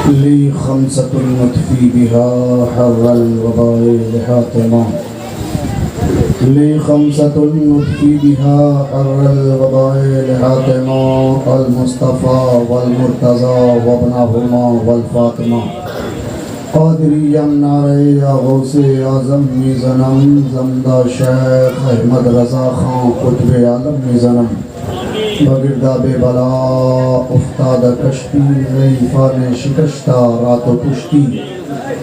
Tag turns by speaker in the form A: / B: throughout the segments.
A: لي خمسة نطفي بها حر الوباء لحاتما لي خمسة نطفي بها حر الوباء لحاتما المصطفى والمرتضى وابنهما والفاطمة قادری نعرے یا غوث اعظم میزنم زمدہ شیخ احمد رضا خان قطب عالم میزنم بگرداب بلا افتاد کشتی ضعیفان شکشتہ رات و پشتی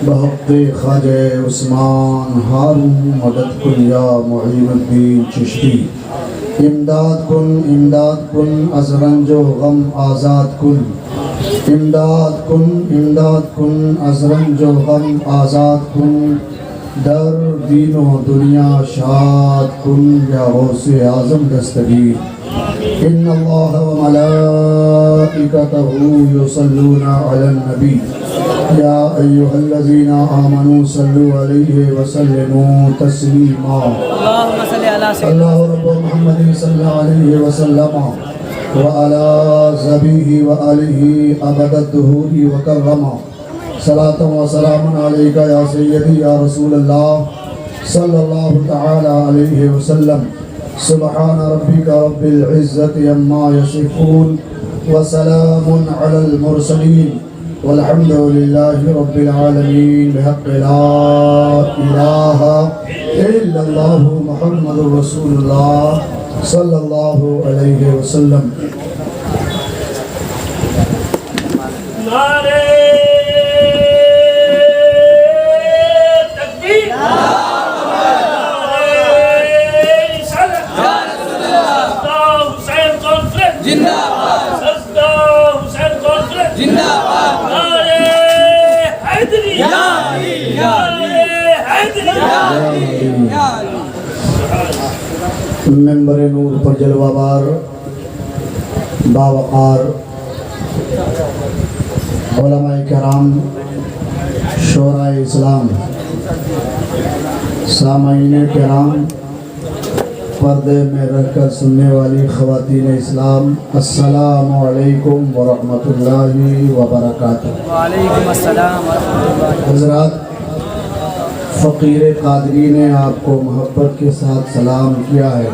A: بحق خواجہ عثمان ہارون مدد کن یا معین الدین چشتی امداد کن از رنج و غم آزاد کن امداد کن از رنج و غم آزاد کن در دین و دنیا شاد کن یا غوث اعظم دستگیر ان اللہ و ملائکتہ یصلون علی النبی یا ایہا الذین آمنوا صلوا علیہ وسلموا تسلیما اللہ رب محمد صلی اللہ علیہ وسلم وعلى ذبیہ وآلہ ابد الدہور وکرما صلاة و سلام علیکہ یا سیدی یا رسول اللہ صلی اللہ تعالی علیہ وسلم سبحان ربک رب العزت عما یصفون وسلام علی المرسلین والحمد للہ رب العالمین بحق لا الہ الا اللہ محمد رسول اللہ صلی اللہ علیہ وسلم
B: نعرے تکبیر نعرے رسالت سجدہ حسین کانفرنس زندہ باد سجدہ حسین کانفرنس زندہ باد نعرے حیدری نعرے حیدری
A: ممبر نور پر جلوہ بار باوقار علماء کرام شورا اسلام سامعین کرام پردے میں رہ کر سننے والی خواتین اسلام السلام علیکم ورحمۃ اللہ وبرکاتہ
C: وعلیکم السلام ورحمۃ اللہ
A: حضرات فقیر قادری نے آپ کو محبت کے ساتھ سلام کیا ہے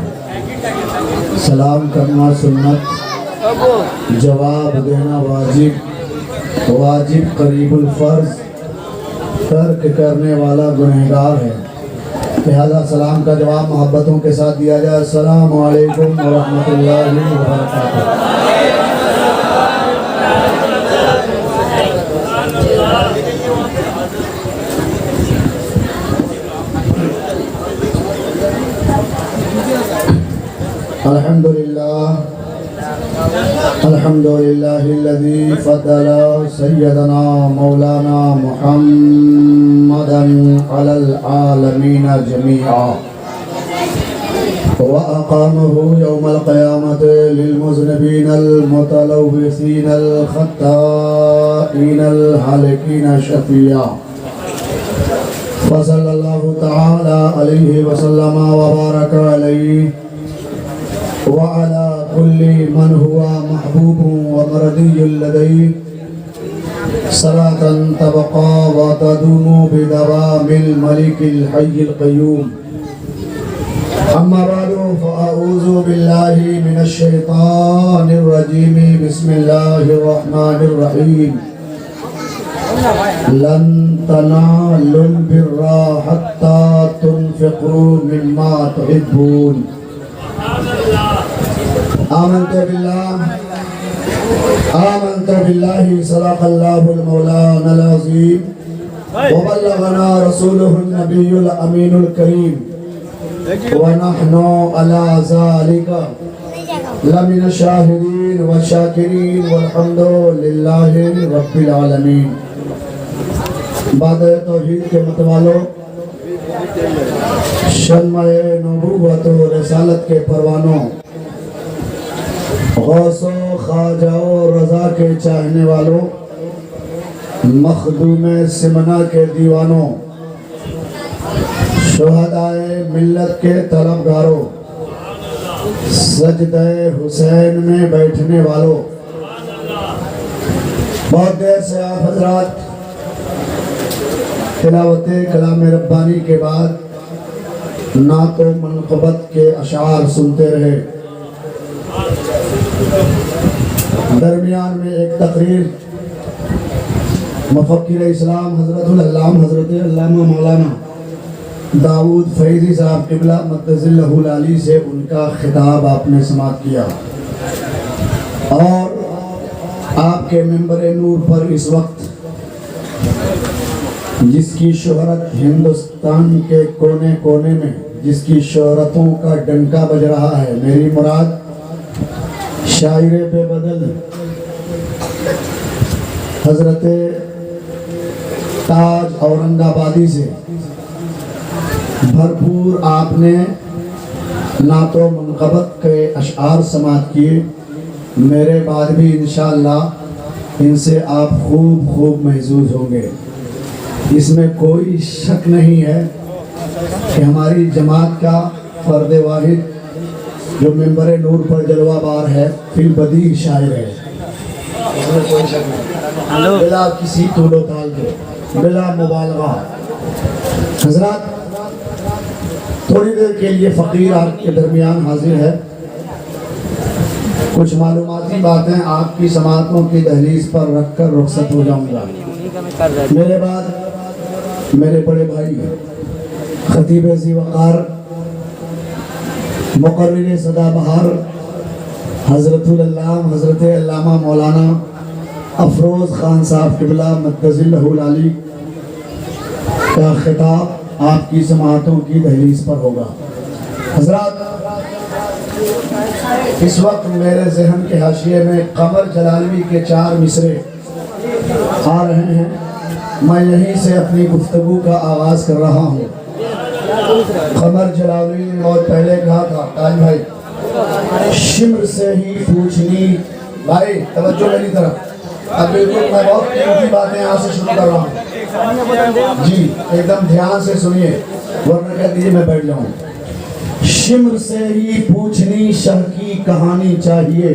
A: سلام کرنا سنت جواب دینا واجب قریب الفرض ترک کرنے والا گنہگار ہے لہذا سلام کا جواب محبتوں کے ساتھ دیا جائے السلام علیکم ورحمۃ اللہ وبرکاتہ الحمد لله الذي فضل سيدنا مولانا محمدا على العالمين جميعا وأقامه يوم القيامة للمذنبين المتلوثين الخطائين الهالكين شفيعا فصلى الله تعالى عليه وسلم وبارك عليه وعلى كل من هو محبوب ومرضي لديه صلاة تبقى وتدوم بدوام الملك الحي القيوم أما بعد فأعوذ بالله من الشيطان الرجيم بسم الله الرحمن الرحيم لن تنالوا البر حتى تنفقوا مما تحبون آمنت بالله صدق الله المولانا العظيم وبلغنا رسوله النبي الأمين الكريم ونحن على ذلك لمن الشاهدين والشاكرين والحمد لله رب العالمين بعد توحید کے متوالوں شمع نبوت و رسالت کے پروانوں غوث و خواجہ و رضا کے چاہنے والوں مخدوم سمنا کے دیوانوں شہدائے ملت کے طلبگاروں سجدہ حسین میں بیٹھنے والوں بہت دیر سے آپ حضرات تلاوت کلام ربانی کے بعد نعت و منقبت کے اشعار سنتے رہے۔ درمیان میں ایک تقریر مفکر اسلام حضرت علامہ مولانا داؤد فیضی صاحب قبلہ مقدس اللہ العالی سے ان کا خطاب آپ نے سماعت کیا، اور آپ کے منبر نور پر اس وقت جس کی شہرت ہندوستان کے کونے کونے میں جس کی شہرتوں کا ڈنکا بج رہا ہے، میری مراد شاعر بے بدل حضرت تاج اورنگ آبادی سے بھرپور آپ نے نعت و منقبت کے اشعار سماعت کیے۔ میرے بعد بھی انشاءاللہ ان سے آپ خوب محظوظ ہوں گے۔ اس میں کوئی شک نہیں ہے کہ ہماری جماعت کا فرد واحد جو منبر نور پر جلوہ بار ہے، فی البدیہہ شاعر ہے، اس میں کوئی شک نہیں، بلا کسی طول و تال کے، بلا مبالغہ۔ حضرات تھوڑی دیر کے لیے فقیر آپ کے درمیان حاضر ہے، کچھ معلوماتی باتیں آپ کی سماعتوں کی دہلیز پر رکھ کر رخصت ہو جاؤں گا۔ میرے بعد میرے بڑے بھائی خطیب ذی وقار مقرر سدا بہار حضرت علامہ مولانا افروز خان صاحب قبلہ مقدس اللہ العالی کا خطاب آپ کی سماعتوں کی دہلیز پر ہوگا۔ حضرات اس وقت میرے ذہن کے حاشیے میں قمر جلالوی کے 4 مصرے آ رہے ہیں، میں یہیں سے اپنی گفتگو کا آغاز کر رہا ہوں۔ قمر جلالوی نے بہت پہلے کہا تھا، تاج بھائی شمر سے ہی پوچھنی، بھائی توجہ میری طرف، اب بالکل میں بہت قیمتی باتیں یہاں سے شروع کر رہا ہوں، جی ایک دم دھیان سے سنیے ورنہ کہہ دیجیے میں بیٹھ جاؤں۔ شمر سے ہی پوچھنی شہ کی کہانی چاہیے،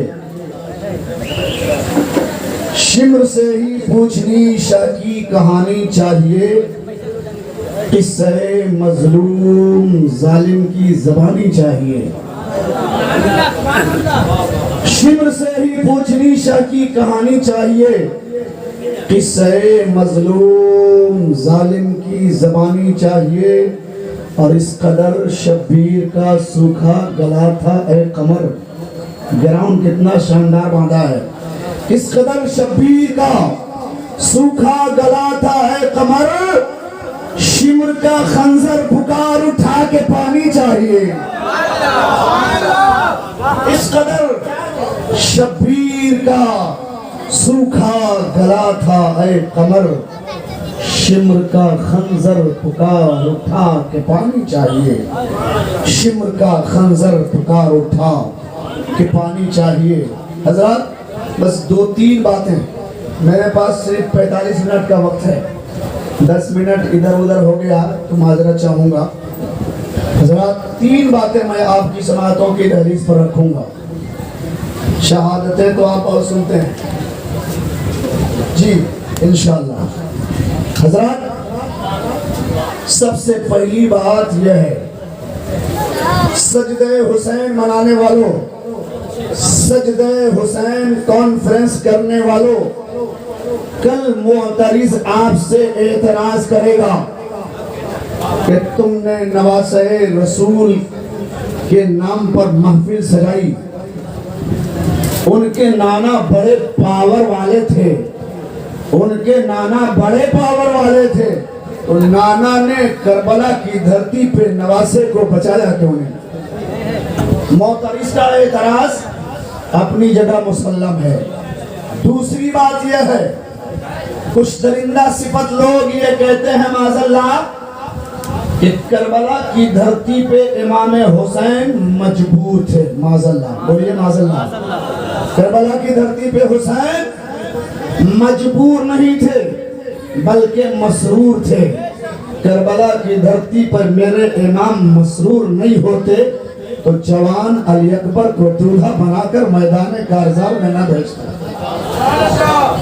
A: شمر سے ہی پوچھنی شہ کی کہانی چاہیے، قصہ مظلوم ظالم کی زبانی چاہیے۔ شمر سے ہی پوچھنی شہ کی کہانی چاہیے، قصہ مظلوم ظالم کی زبانی چاہیے، اور اس قدر شبیر کا سوکھا گلا تھا اے قمر، گراؤنڈ کتنا شاندار باندھا ہے، اس قدر شبیر کا سوکھا گلا تھا اے قمر، شمر کا خنجر پکار اٹھا کے پانی چاہیے۔ اس قدر شبیر کا سوکھا گلا تھا اے قمر، شمر کا خنجر پکار اٹھا کے پانی چاہیے، شمر کا خنجر پکار اٹھا کے پانی چاہیے۔ حضرات بس 2-3 باتیں، میرے پاس صرف 45 منٹ کا وقت ہے، 10 منٹ ادھر ادھر ہو گیا تو معذرت چاہوں گا۔ حضرات 3 باتیں میں آپ کی سماعتوں کی دہلیز پر رکھوں گا، شہادتیں تو آپ اور سنتے ہیں جی انشاءاللہ۔ حضرات سب سے پہلی بات یہ ہے، سجدہ حسین منانے والوں، سجدہ حسین کانفرنس کرنے والوں، کل معترض آپ سے اعتراض کرے گا کہ تم نے نواسہ رسول کے نام پر محفل سجائی، ان کے نانا بڑے پاور والے تھے، ان کے نانا بڑے پاور والے تھے، تو نانا نے کربلا کی دھرتی پہ نواسے کو بچایا کیوں نہیں؟ معترض کا اعتراض اپنی جگہ مسلم ہے۔ دوسری بات یہ ہے، کچھ درندہ صفت لوگ یہ کہتے ہیں معاذ اللہ کہ کربلا کی دھرتی پہ امام حسین مجبور تھے، معاذ اللہ، بولیے معاذ اللہ، کربلا کی دھرتی پہ حسین مجبور نہیں تھے بلکہ مسرور تھے۔ کربلا کی دھرتی پر میرے امام مسرور نہیں ہوتے تو جوان علی اکبر کو دولہا بنا کر میدان کارزار میں نہ بھیجتا۔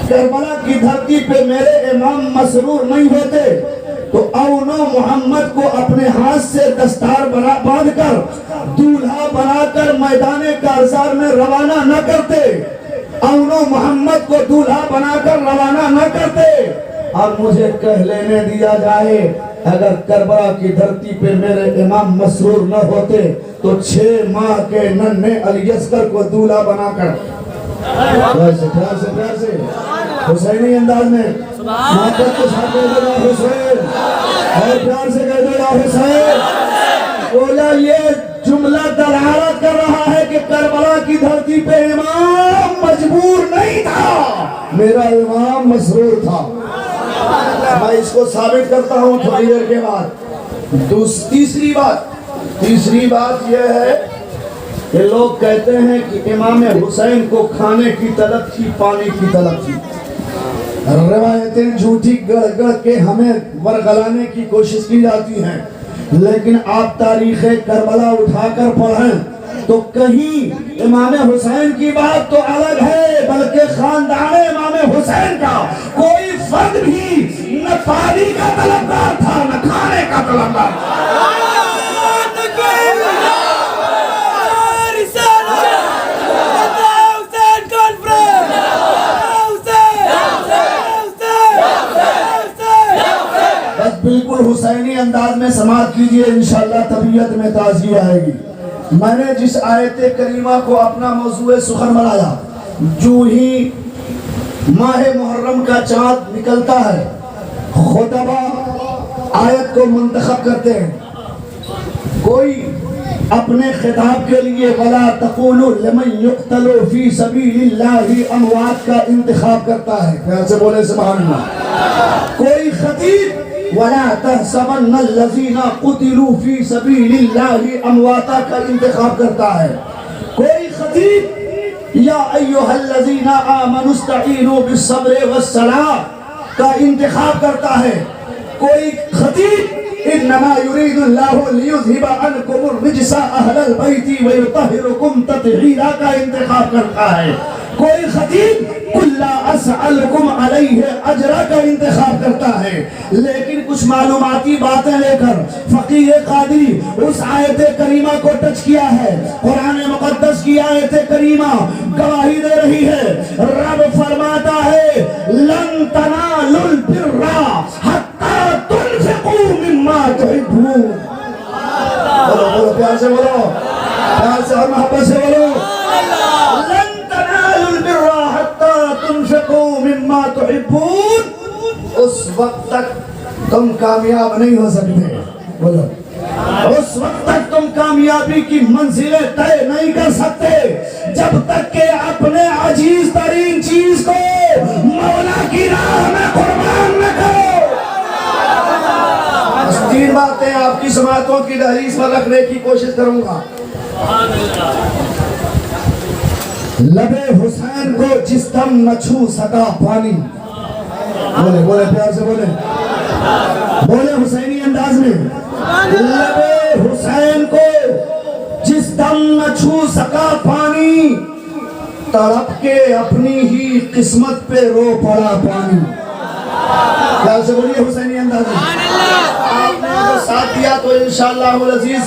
A: کربلا کی دھرتی پہ میرے امام مسرور نہیں ہوتے تو اون و محمد کو اپنے ہاتھ سے دستار باندھ کر دولہا بنا کر میدان کارزار میں روانہ نہ کرتے، اون و محمد کو دولہا بنا کر روانہ نہ کرتے۔ اور مجھے کہہ لینے دیا جائے اگر کربلا کی دھرتی پہ میرے امام مسرور نہ ہوتے تو 6 ماہ کے ننھے علی اصغر کو دولہا بنا کر پیار سے حسینی انداز میں محبت کے ساتھ کہہ دو یا حسین، اور پیار سے کہہ دو یا حسین۔ بولا یہ جملہ دلالت کر رہا ہے کہ کربلا کی دھرتی پہ امام مجبور نہیں تھا، میرا امام مسرور تھا۔ میں اس کو ثابت کرتا ہوں تھوڑی دیر کے بعد۔ تیسری بات یہ ہے کہ لوگ کہتے ہیں کہ امام حسین کو کھانے کی طلب تھی، پانی کی طلب تھی۔ روایتیں جھوٹی گڑ گڑ کے ہمیں ورگلانے کی کوشش کی جاتی ہیں، لیکن آپ تاریخ کربلا اٹھا کر پڑھیں تو کہیں امام حسین کی بات تو الگ ہے، بلکہ خاندان امام حسین کا کوئی فرد بھی نہ پانی کا طلبگار تھا نہ کھانے کا طلبگار تھا۔ بالکل حسینی انداز میں سماعت کیجئے، انشاءاللہ طبیعت میں تازگی آئے گی۔ میں نے جس آیت کریمہ کو اپنا موضوع سخن بنایا، جو ہی ماہ محرم کا چاند نکلتا ہے خطبہ آیت کو منتخب کرتے ہیں۔ کوئی اپنے خطاب کے لیے وَلَا تَقُولُوا لِمَنْ يُقْتَلُوا فِي سَبِيلِ اللَّهِ اموات کا انتخاب کرتا ہے، پیار سے بولے سبحان اللہ۔ کوئی خطیب وَلَا تَحْسَبَنَّ الَّذِينَ قُتِلُوا فِي سَبِيلِ اللَّهِ امواتا کا انتخاب کرتا ہے۔ کوئی خطیب یا ایھا الذین آمنوا استعینوا بالصبر والصلاۃ کا انتخاب کرتا ہے۔ کوئی خطیب انما یرید اللہ لیذھب عنکم الرجس اہل البیت ویطہرکم تطہیرا کا انتخاب کرتا ہے۔ کوئی خطیب قل لا اسألکم علیہ اجرا کا انتخاب کرتا ہے۔ لیکن کچھ معلوماتی باتیں لے کر فقیہ قادری اس آیت کریمہ کو ٹچ کیا ہے۔ قرآن مقدس کی آیت کریمہ گواہی دے رہی ہے، رب فرماتا ہے لن تنالوا البر حتی تنفقوا مما تحبون۔ بولو بولو پیار سے بولو، پیار سے اور محبت سے بولو، لن تنالوا البر حتی تنفقوا مما تحبون۔ اس وقت تک تم کامیاب نہیں ہو سکتے، بولو اس وقت تک تم کامیابی کی منزلیں طے نہیں کر سکتے جب تک کہ اپنے عزیز ترین چیز کو مولا کی راہ میں قربان نہ کرو۔ 3 باتیں آپ کی سماعتوں کی دہلیز پر رکھنے کی کوشش کروں گا۔ لبے حسین کو جس دم نہ چھو سکا پانی، بولے بولے پیار سے بولے، بولے حسینی انداز میں، لبے حسین کو جس دم نہ چھو سکا پانی، تڑپ کے اپنی ہی قسمت پہ رو پڑا پانی۔ پیار سے بولیے حسینی انداز میں۔ آپ نے جو ساتھ دیا تو انشاءاللہ العزیز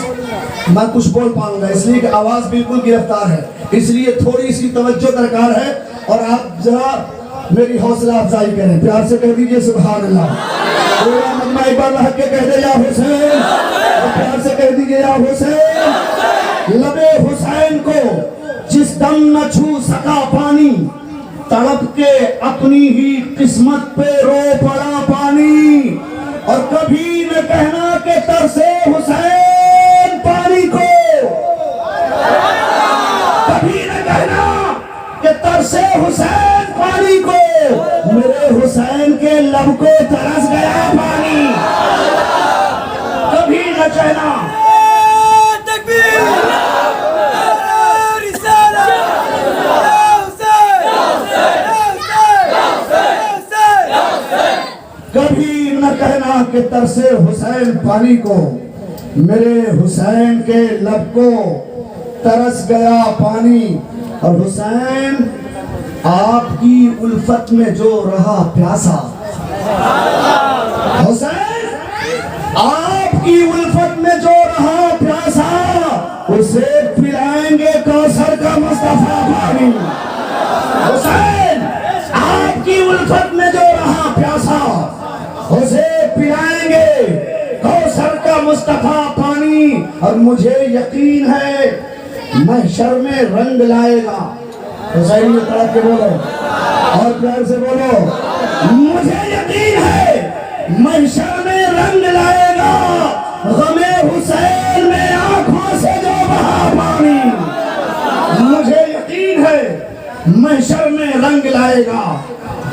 A: میں کچھ بول پاؤں گا، اس لیے کہ آواز بالکل گرفتار ہے، اس لیے تھوڑی سی توجہ درکار ہے، اور آپ ذرا میری حوصلہ افزائی کریں، پیار سے کہہ دیجئے سبحان اللہ۔ پورا مجمع ایک بار رہ کے کہہ دے یا حسین، اور پیار سے کہہ دیجئے یا حسین۔ لبے حسین کو جس دم نہ چھو سکا پانی، تڑپ کے اپنی ہی قسمت پہ رو پڑا پانی، اور کبھی نہ کہنا کہ ترسے حسین پانی کو، کبھی نہ کہنا کہ ترسے حسین پانی کو، میرے حسین کے لب کو ترس گیا پانی، کبھی نہ کہنا۔ کبھی نہ کہنا کہ ترسے حسین پانی کو، میرے حسین کے لب کو ترس گیا پانی۔ اور حسین آپ کی الفت میں جو رہا پیاسا، حسین آپ کی الفت میں جو رہا پیاسا، اسے پلائیں گے کوثر کا مصطفیٰ پانی۔ حسین آپ کی الفت میں جو رہا پیاسا، اسے پلائیں گے کوثر کا مصطفیٰ پانی۔ اور مجھے یقین ہے محشر میں رنگ لائے گا۔ حسین یہ پڑھ کے بولو اور پیار سے بولو، مجھے یقین ہے محشر میں رنگ لائے گا غم حسین میں آنکھوں سے جو بہا پانی۔ مجھے یقین ہے محشر میں رنگ لائے گا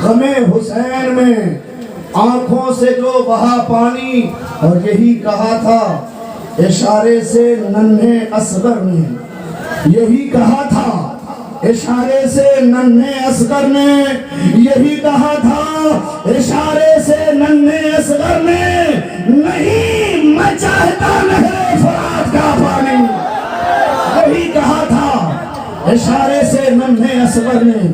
A: غم حسین میں آنکھوں سے جو بہا پانی۔ اور یہی کہا تھا اشارے سے ننھے اصغر نے، یہی کہا تھا اشارے سے ننھے اصغر نے، یہی کہا تھا اشارے سے ننھے اصغر نے، نہیں میں چاہتا نہر فرات کا پانی۔ یہی کہا تھا اشارے سے ننھے اصغر نے،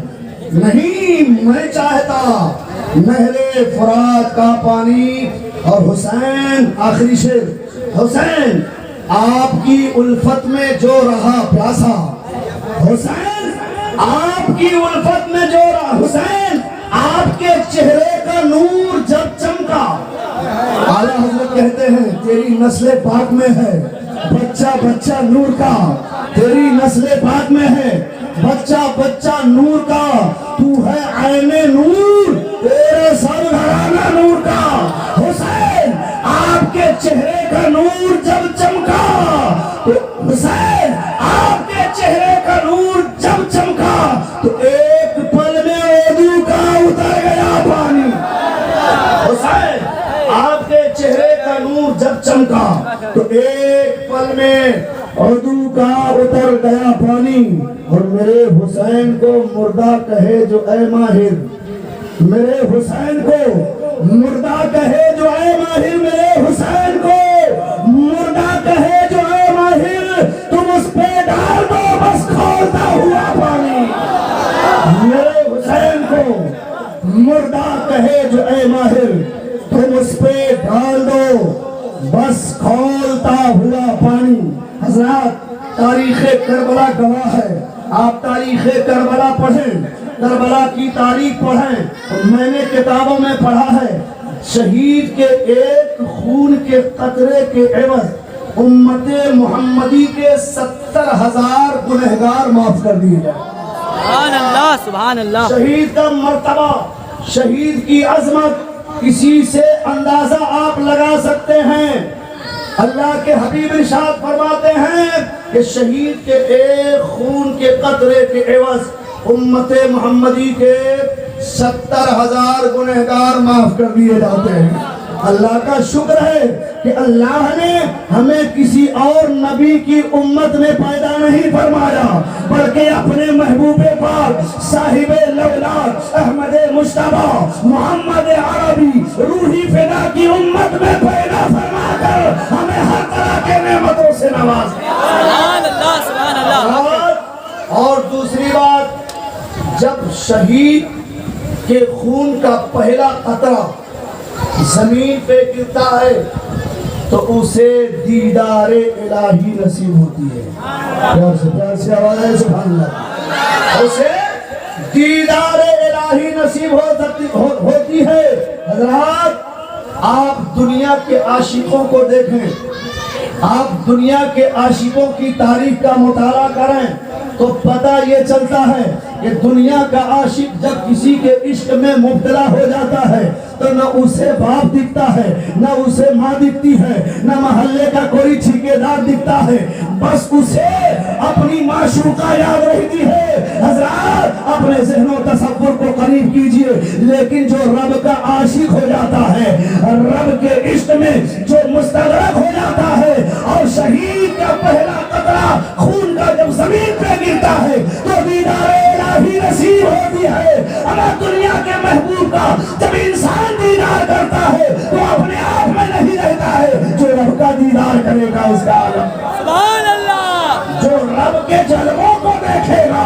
A: نہیں میں چاہتا نہر فرات کا پانی۔ اور حسین آخری شعر، حسین آپ کی الفت میں جو رہا پیاسا، حسین آپ کی الفت میں جو رہا، حسین آپ کے چہرے کا نور جب چمکا، اعلیٰ حضرت کہتے ہیں تیری نسل پاک میں ہے بچہ بچہ نور کا، تیری نسل پاک میں ہے بچہ بچہ نور کا، تو ہے عین نور تیرے سر گھرانہ نور کا۔ حسین آپ کے چہرے کا نور جب چمکا، حسین آپ کے چہرے کا نور جب چمکا تو ایک پل میں عدو کا اتر گیا پانی۔ حسین آپ کے چہرے کا نور جب چمکا تو ایک پل میں عدو کا اتر گیا پانی۔ اور میرے حسین کو مردہ کہے جو اے ماہر، میرے حسین کو مردہ کہے جو اے ماہر، میرے حسین کو مردہ کہے جو اے ماہر، تم اس پہ ڈال دو بس کھولتا ہوا پانی۔ میرے حسین کو مردہ کہے جو اے ماہر، تم اس پہ ڈال دو بس کھولتا ہوا پانی۔ حضرات تاریخ کربلا گواہ ہے، آپ تاریخ کربلا پڑھیں، کربلا کی تاریخ پڑھیں۔ میں نے کتابوں میں پڑھا ہے شہید کے ایک خون کے قطرے کے عوض امت محمدی کے 70,000 گنہگار معاف کر دیے جائیں۔
C: سبحان اللہ سبحان اللہ۔
A: شہید کا مرتبہ، شہید کی عظمت کسی سے اندازہ آپ لگا سکتے ہیں۔ اللہ کے حبیب ارشاد فرماتے ہیں کہ شہید کے ایک خون کے قطرے کے عوض امت محمدی کے 70,000 گنہگار معاف کر دیے جاتے ہیں۔ اللہ کا شکر ہے کہ اللہ نے ہمیں کسی اور نبی کی امت میں پیدا نہیں فرمایا، بلکہ اپنے محبوب پاک صاحب لولاد احمد مجتبی محمد عربی روحی فدا کی امت میں پیدا فرما کر ہمیں ہر طرح کے نعمتوں سے نوازا۔
C: سبحان اللہ سبحان اللہ۔
A: اور دوسری بات، جب شہید کے خون کا پہلا قطرہ زمین پہ گرتا ہے تو اسے دیدار الہی نصیب ہوتی ہے۔ پیار سے آواز ہے سبحان اللہ۔ اسے دیدار الہی نصیب ہوتی ہے۔ حضرات آپ دنیا کے عاشقوں کو دیکھیں، آپ دنیا کے عاشقوں کی تاریخ کا مطالعہ کریں تو پتہ یہ چلتا ہے کہ دنیا کا عاشق جب کسی کے عشق میں مبتلا ہو جاتا ہے تو نہ اسے باپ دکھتا ہے، نہ اسے ماں دکھتی ہے، نہ محلے کا کوئی ٹھیکیدار دکھتا ہے، بس اسے اپنی معشوقہ یاد رہتی ہے۔ حضرات اپنے ذہن و تصور کو قریب کیجئے، لیکن جو رب کا عاشق ہو جاتا ہے، رب کے عشق میں جو مستغرق ہو جاتا ہے، اور شہید کا پہلا قطرہ خون کا جب زمین پہ گرتا ہے تو دیدار الہی نصیب ہوتی ہے۔ اگر دنیا کے محبوب کا جب انسان دیدار کرتا ہے تو اپنے آپ میں نہیں رہتا ہے، جو رب کا دیدار کرے گا اس کا عالم،
C: سبحان اللہ،
A: جو رب کے جلووں کو دیکھے گا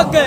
C: Okay,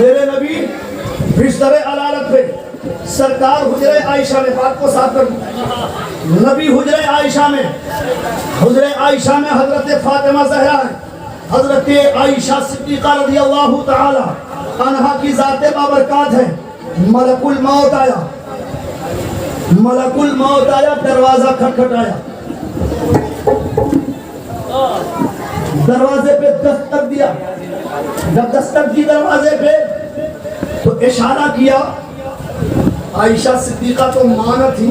A: میرے نبی بستر علالت پہ سرکار حجرہ عائشہ میں، بات کو صاف کر دوں، نبی حجرہ عائشہ میں، حجرہ عائشہ میں حضرت فاطمہ زہرا ہے، حضرت عائشہ صدیقہ رضی اللہ تعالی عنہا کی ذات بابرکات ہے۔ ملک الموت آیا، ملک الموت آیا، دروازہ کھٹکھٹایا، دروازے پہ دستک دیا، جب دستک دی دروازے پہ تو اشارہ کیا۔ عائشہ صدیقہ تو ماں نہ تھی،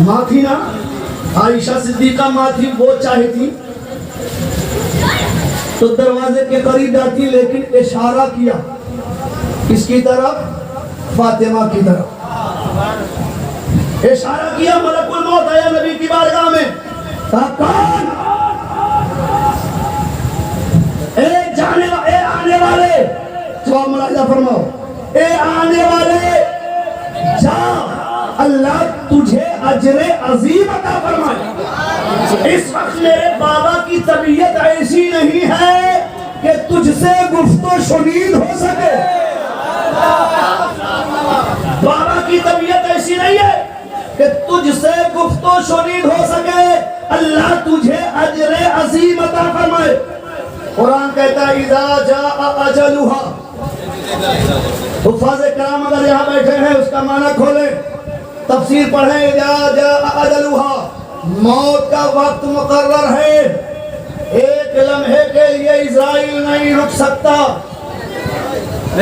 A: ماں تھی نا، عائشہ صدیقہ ماں تھی، وہ چاہے تھی تو دروازے کے قریب جاتی، لیکن اشارہ کیا کس کی طرف؟ فاطمہ کی طرف اشارہ کیا۔ ملک الموت آیا نبی کی بارگاہ میں، کہا کون؟ اے آنے والے، جواب ملاحظہ فرماؤ، اے آنے والے جا، اللہ تجھے اجر عظیم عطا فرمائے۔ اس وقت میرے بابا کی طبیعت ایسی نہیں ہے کہ تجھ سے گفت و شنید ہو سکے، بابا کی طبیعت ایسی نہیں ہے کہ تجھ سے گفت و شنید ہو سکے، اللہ تجھے اجر عظیم عطا فرمائے۔ قرآن کہتا ہے اذا جاء اجلها، حفاظ کرام اگر یہاں بیٹھے ہیں اس کا معنی کھولیں، تفسیر پڑھیں، اذا جاء اجلها، موت کا وقت مقرر ہے، ایک لمحے کے لیے اسرائیل نہیں رک سکتا۔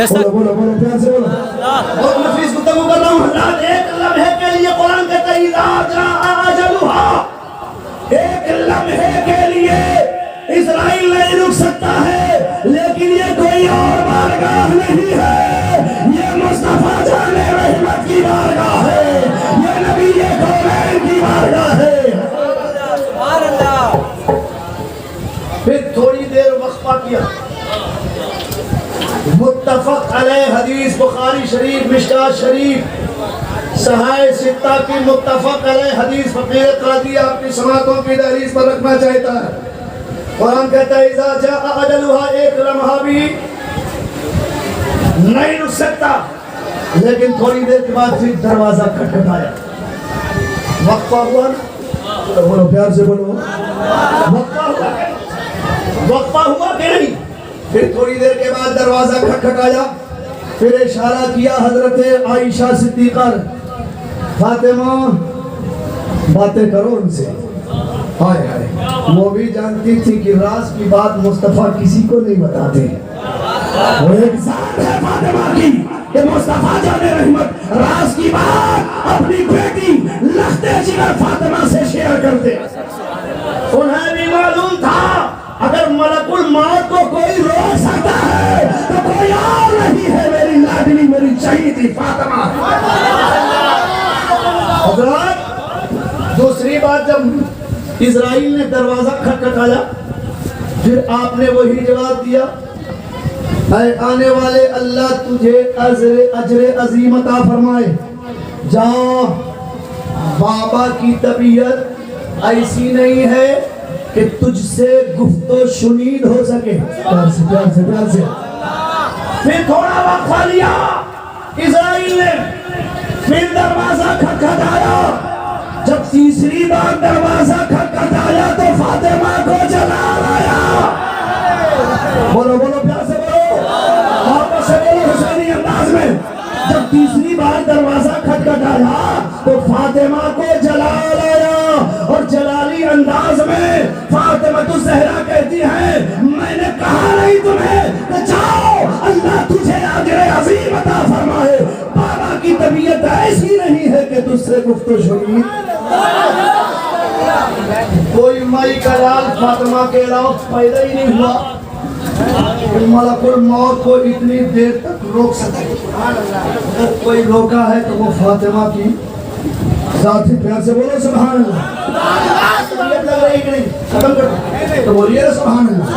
A: بولو بولو پیار سے بولو، بہت نفیس گفتگو کر رہا ہوں حضرات۔ ایک لمحے کے لیے قرآن کہتا ہے اذا جاء اجلها، ایک لمحے کے لیے اسرائیل نہیں رک سکتا ہے، لیکن یہ کوئی اور بارگاہ نہیں ہے، یہ مصطفیٰ جان رحمت کی بارگاہ ہے، یہ نبی کونین کی بارگاہ ہے۔ پھر تھوڑی دیر وقفہ کیا، متفق علیہ حدیث بخاری شریف، مشکات شریف، صحائح ستہ کی متفق علیہ حدیث فقیر قادری آپ کی سماعتوں کی دہلیز پر رکھنا چاہتا ہے۔ قرآن کہتا ہے اذا جاء اجلها، ایک لمحہ بھی نہیں رک سکتا، لیکن تھوڑی دیر کے بعد پھر دروازہ کھٹکھٹایا، وقفہ ہوا نا، بولو پیار سے بولو، وقفہ ہوا کہ نہیں؟ پھر تھوڑی دیر کے بعد دروازہ کھٹکھٹایا، پھر اشارہ کیا حضرت عائشہ صدیقہ، فاطمہ باتیں کرو ان سے۔ ہائے ہائے، وہ بھی جانتی تھی کہ راز کی بات مصطفیٰ کسی کو نہیں بتاتے، وہ ایک ذات ہے فاطمہ کی کہ مصطفیٰ جان رحمت راز کی بات اپنی بیٹی لخت جگر فاطمہ سے شیئر کرتے۔ انہیں بھی معلوم تھا اگر ملک الموت کو کوئی روک سکتا ہے تو کوئی اور نہیں ہے، میری لاڈلی میری شہیدی فاطمہ۔ حضرات دوسری بات، جب اسرائیل نے دروازہ کھٹکھٹایا، پھر آپ نے وہی جواب دیا، اے آنے والے اللہ تجھے اجر عظیم عطا فرمائے، جا، بابا کی طبیعت ایسی نہیں ہے کہ تجھ سے گفت و شنید ہو سکے۔ پیار سے پیار سے پیار سے۔ پھر تھوڑا وقفہ لیا اسرائیل نے، پھر دروازہ کھٹکھٹایا، جب تیسری بار دروازہ کھٹکھٹایا تو فاطمہ کو جلال آیا۔ بولو بولو پیار سے بولو، واپس سے بولو حسینی انداز میں۔ جب تیسری بار دروازہ کھٹکھٹایا تو فاطمہ کو جلال آیا، اور جلالی انداز میں فاطمہ الزہرا کہتی ہے میں نے کہا نہیں تمہیں کہ جاؤ، اللہ تجھے اجر عظیم عطا فرمائے۔ بابا کی طبیعت ایسی نہیں ہے کہ تجھ سے گفت و شنید، کوئی مائی کا لال فاطمہ کے علاوہ پیدا ہی نہیں ہوا کہ ملک الموت کو اتنی دیر تک روک سکے۔ اگر کوئی روکا ہے تو وہ فاطمہ کی ذات ہے۔ پیار سے بولو سبحان اللہ۔ طبیعت لگ رہی کہ نہیں؟ ختم کر تو بولیے سبحان اللہ۔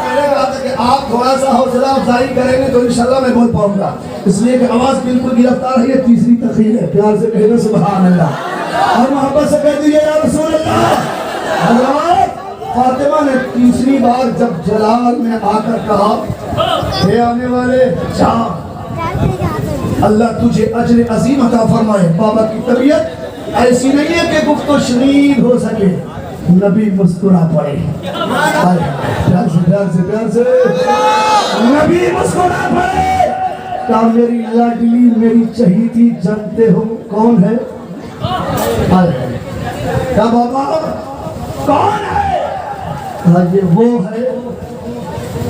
A: پہلے کہا تھا کہ آپ تھوڑا سا حوصلہ افزائی کریں گے تو انشاءاللہ میں بول پاؤں گا، اس لیے کہ آواز بالکل گرفتار ہے۔ یہ تیسری تقریر ہے، پیار سے کہے گا سبحان اللہ، اور محبت سے کہہ دیجیے یا رسول اللہ۔ حضرات فاطمہ نے تیسری بار جب جلال میں آ کر کہا اے آنے والے جا، اللہ تجھے اجر عظیم عطا فرمائے۔ بابا کی طبیعت ایسی نہیں ہے کہ گفت و شنید ہو سکے، نبی مسکرا پڑے، پیار سے پیار سے پیار سے نبی مسکرا پڑے، کہا میری لاڈلی میری چہیتی جانتے ہو کون ہے؟ کہا بابا کون ہے؟ کہا یہ وہ ہے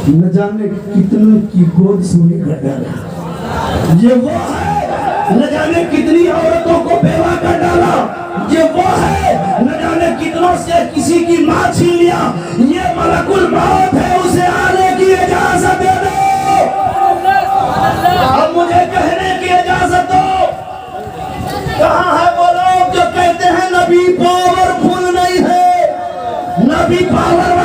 A: نہ جانے کتنوں کی گود سونی کر ڈالا، یہ وہ ہے نہ جانے کتنی عورتوں کو بیوہ کر ڈالا، یہ وہ ہے نہ جانے کتنوں سے کسی کی ماں چھین لیا، یہ ملک الموت ہے، اسے آنے کی اجازت دے دو، اب مجھے کہنے کی اجازت دو۔ کہاں ہے وہ لوگ جو کہتے ہیں نبی پاورفل نہیں ہے، نبی پاور